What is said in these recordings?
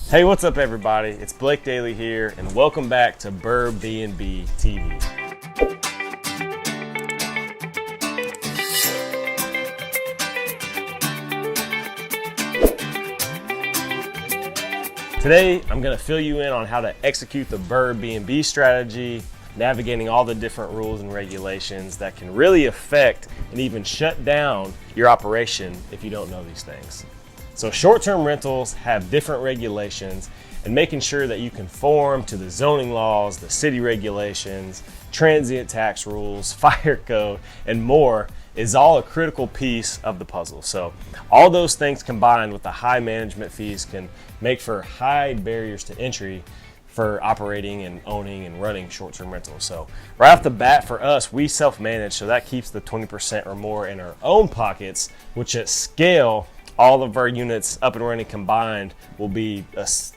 Hey, what's up everybody? It's Blake Dailey here and welcome back to BrrrrBNB TV. Today, I'm gonna fill you in on how to execute the BrrrrBNB strategy, navigating all the different rules and regulations that can really affect and even shut down your operation if you don't know these things. So short-term rentals have different regulations, and making sure that you conform to the zoning laws, the city regulations, transient tax rules, fire code, and more is all a critical piece of the puzzle. So all those things combined with the high management fees can make for high barriers to entry for operating and owning and running short-term rentals. So right off the bat for us, we self-manage, so that keeps the 20% or more in our own pockets, which at scale, all of our units up and running combined will be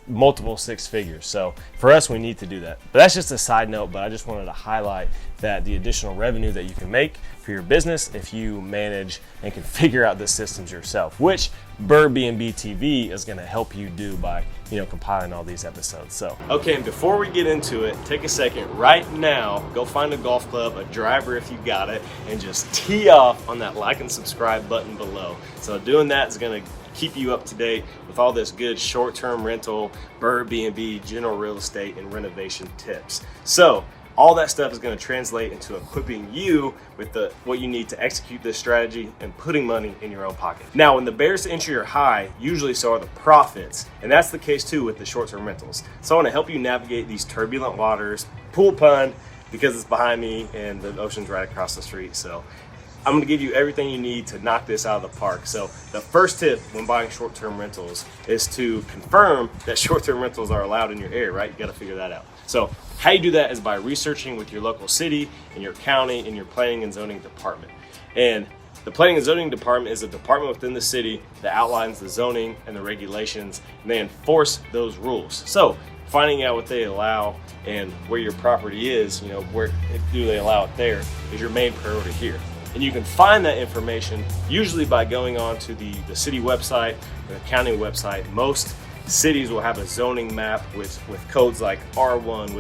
multiple six figures. So for us, we need to do that. But that's just a side note, but I just wanted to highlight that the additional revenue that you can make for your business if you manage and can figure out the systems yourself, which BrrrrBNB TV is gonna help you do by compiling all these episodes. So, okay, and before we get into it, take a second right now, go find a golf club, a driver if you got it, and just tee off on that like and subscribe button below. So doing that is gonna keep you up to date with all this good short-term rental, BrrrrBNB, general real estate, and renovation tips. So all that stuff is going to translate into equipping you with what you need to execute this strategy and putting money in your own pocket. Now, when the barriers to entry are high, usually so are the profits, and that's the case too with the short-term rentals. So I want to help you navigate these turbulent waters, pool pun, because it's behind me and the ocean's right across the street. So I'm going to give you everything you need to knock this out of the park. So the first tip when buying short-term rentals is to confirm that short-term rentals are allowed in your area, right? You got to figure that out. So how you do that is by researching with your local city and your county and your planning and zoning department. And the planning and zoning department is a department within the city that outlines the zoning and the regulations, and they enforce those rules. So finding out what they allow and where your property is, where do they allow it there, is your main priority here. And you can find that information usually by going on to the city website or the county website. Most cities will have a zoning map with codes like R1,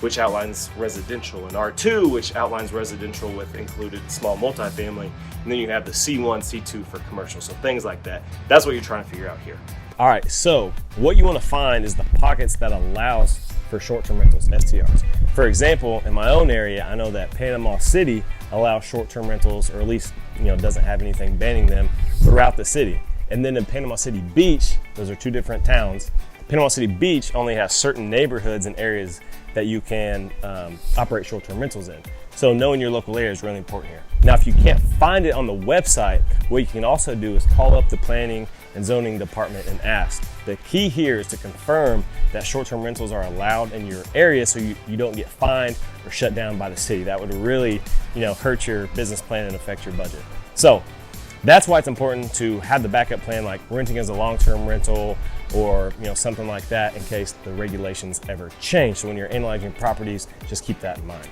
which outlines residential, and R2, which outlines residential with included small multifamily. And then you have the C1, C2 for commercial, so things like that. That's what you're trying to figure out here. All right, so what you want to find is the pockets that allows for short-term rentals, STRs. For example, in my own area, I know that Panama City allows short-term rentals, or at least doesn't have anything banning them throughout the city. And then in Panama City Beach, those are two different towns. Panama City Beach only has certain neighborhoods and areas that you can operate short-term rentals in. So knowing your local area is really important here. Now, if you can't find it on the website, what you can also do is call up the planning and zoning department and ask. The key here is to confirm that short-term rentals are allowed in your area so you don't get fined or shut down by the city. That would really hurt your business plan and affect your budget. So that's why it's important to have the backup plan, like renting as a long-term rental or something like that, in case the regulations ever change. So when you're analyzing properties, just keep that in mind.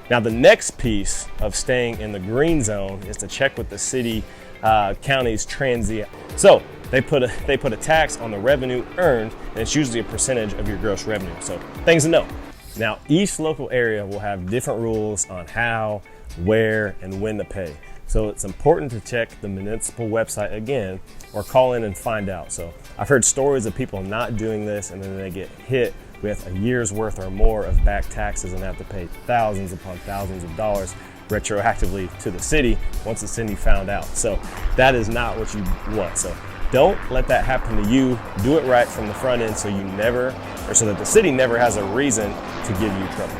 Now, the next piece of staying in the green zone is to check with the city, county's transient. So they put a tax on the revenue earned, and it's usually a percentage of your gross revenue. So things to know. Now, each local area will have different rules on how, where, and when to pay. So it's important to check the municipal website again or call in and find out. So I've heard stories of people not doing this and then they get hit with a year's worth or more of back taxes and have to pay thousands upon thousands of dollars retroactively to the city once the city found out. So that is not what you want. So don't let that happen to you. Do it right from the front end so that the city never has a reason to give you trouble.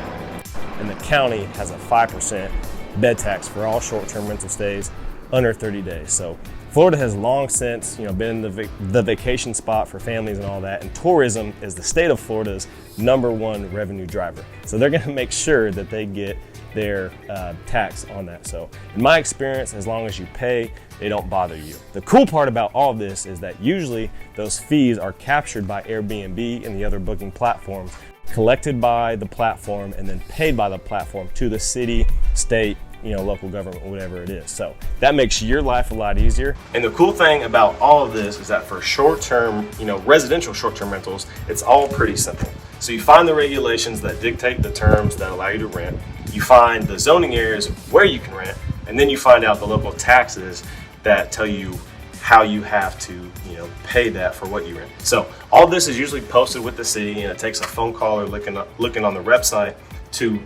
And the county has a 5% bed tax for all short-term rental stays under 30 days. So Florida has long since been the vacation spot for families and all that, and tourism is the state of Florida's #1 revenue driver. So they're going to make sure that they get their tax on that. So in my experience, as long as you pay, they don't bother you. The cool part about all this is that usually those fees are captured by Airbnb and the other booking platforms, collected by the platform and then paid by the platform to the city, state, local government, whatever it is. So that makes your life a lot easier. And the cool thing about all of this is that for short-term, residential short-term rentals, it's all pretty simple. So you find the regulations that dictate the terms that allow you to rent, you find the zoning areas where you can rent, and then you find out the local taxes that tell you how you have to pay that for what you rent. So all this is usually posted with the city, and it takes a phone call or looking on the website to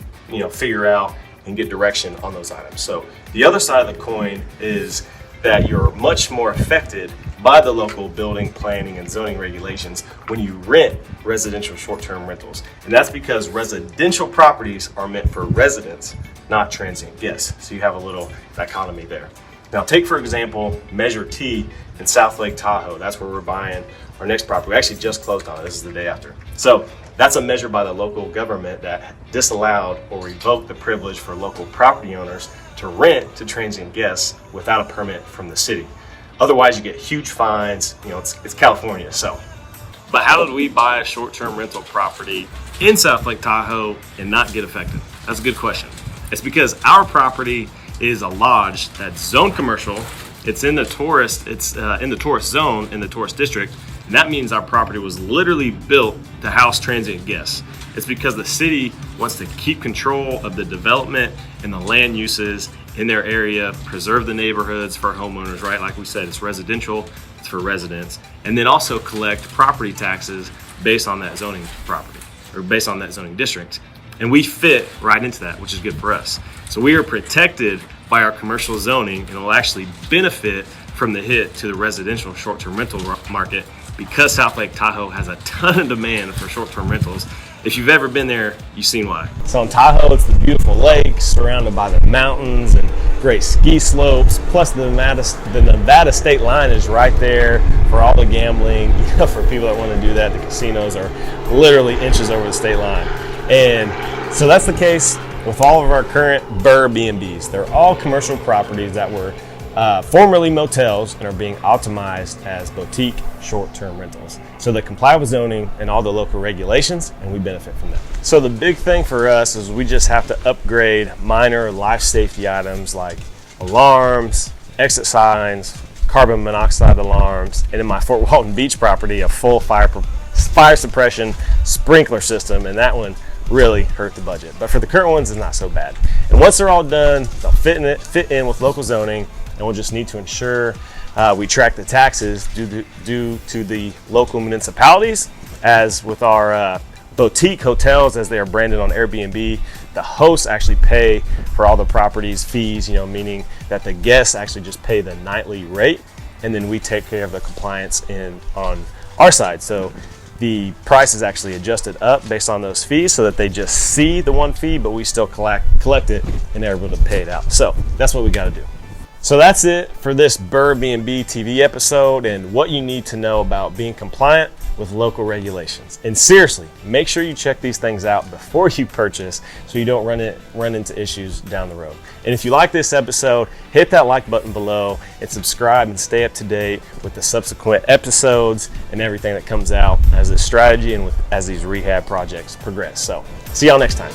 figure out and get direction on those items. So the other side of the coin is that you're much more affected by the local building, planning, and zoning regulations when you rent residential short-term rentals. And that's because residential properties are meant for residents, not transient guests. So you have a little dichotomy there. Now take, for example, Measure T in South Lake Tahoe. That's where we're buying our next property. We actually just closed on it. This is the day after. So that's a measure by the local government that disallowed or revoked the privilege for local property owners to rent to transient guests without a permit from the city. Otherwise, you get huge fines. It's California. So, but how did we buy a short-term rental property in South Lake Tahoe and not get affected? That's a good question. It's because our property is a lodge that's zoned commercial. It's in the tourist. It's in the tourist zone in the tourist district, and that means our property was literally built to house transient guests. It's because the city wants to keep control of the development and the land uses in their area, preserve the neighborhoods for homeowners, right? Like we said, it's residential, it's for residents, and then also collect property taxes based on that zoning property or based on that zoning district. And we fit right into that, which is good for us. So we are protected by our commercial zoning, and will actually benefit from the hit to the residential short-term rental market because South Lake Tahoe has a ton of demand for short-term rentals. If you've ever been there, you've seen why. So in Tahoe, it's the beautiful lakes surrounded by the mountains and great ski slopes. Plus the Nevada state line is right there for all the gambling. For people that want to do that, the casinos are literally inches over the state line. And so that's the case with all of our current BrrrrBNBs. They're all commercial properties that were formerly motels and are being optimized as boutique short-term rentals. So they comply with zoning and all the local regulations, and we benefit from that. So the big thing for us is we just have to upgrade minor life safety items like alarms, exit signs, carbon monoxide alarms, and in my Fort Walton Beach property, a full fire suppression sprinkler system, and that one really hurt the budget. But for the current ones, it's not so bad. And once they're all done, they'll fit in with local zoning, and we'll just need to ensure we track the taxes due to the local municipalities. As with our boutique hotels, as they are branded on Airbnb, the hosts actually pay for all the property's fees, meaning that the guests actually just pay the nightly rate, and then we take care of the compliance on our side. So the price is actually adjusted up based on those fees so that they just see the one fee, but we still collect it and they're able to pay it out. So that's what we got to do. So that's it for this BrrrrBNB TV episode and what you need to know about being compliant with local regulations. And seriously, make sure you check these things out before you purchase so you don't run into issues down the road. And if you like this episode, hit that like button below and subscribe and stay up to date with the subsequent episodes and everything that comes out as this strategy and as these rehab projects progress. So see y'all next time.